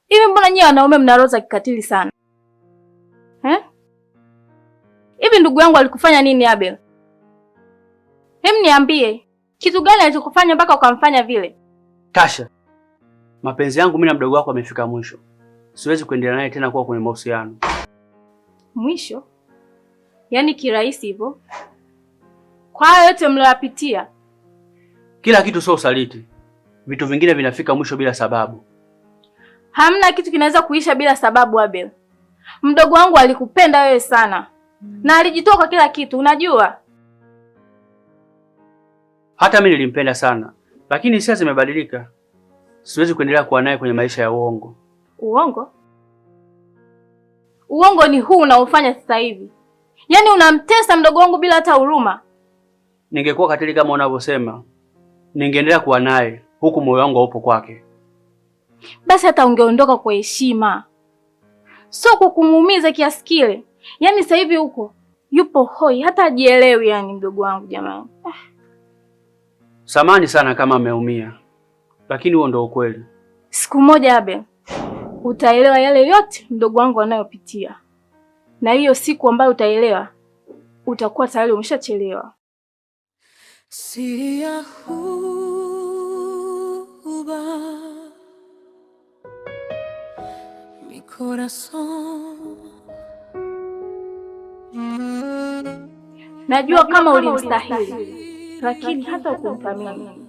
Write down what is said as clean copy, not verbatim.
Hivi mbona nyinyi wanaume mna roho za kikatili sana? Hivi ndugu yangu alikufanya nini Abel? Niambie, kitu gani alichokufanya mpaka ukamfanya vile? Tasha, mapenzi yangu mimi na mdogo wako yamefika mwisho. Siwezi kuendelea naye tena kuwa kwenye mahusiano. Mwisho? Yaani kirahisi hivyo? Kwa hayo yote mlioyapitia? Kila kitu sio usaliti. Vitu vingine vinafika mwisho bila sababu. Hamna kitu kinaweza kuisha bila sababu Abel. Mdogo wangu alikupenda wewe sana. Na alijitoa kwa kila kitu, unajua? Hata mimi nilimpenda sana, lakini hisia zimebadilika. Siwezi kuendelea kuwa naye kwenye maisha ya uongo. Uongo? Uongo ni huu unaofanya sasa hivi. Yaani unamtesa mdogo wangu bila hata huruma. Ningekuwa katili kama unavyosema, ningeendelea kuwa naye huku moyo wangu haupo kwake. Basi hata ungeondoka kwa heshima. Sio kwa kumuumiza kiasi kile. Yaani sasa hivi huko yupo hoi hata hajielewi yani mdogo wangu jamani. Samahani sana kama ameumia. Lakini huo ndio ukweli. Siku moja Abel, utaelewa yale yote mdogo wangu anayopitia. Na hiyo siku ambayo utaelewa, utakuwa tayari umeshachelewa. Siri ya huba mi corazón. Najua kama ulimstahili, lakini hata ukumthamini.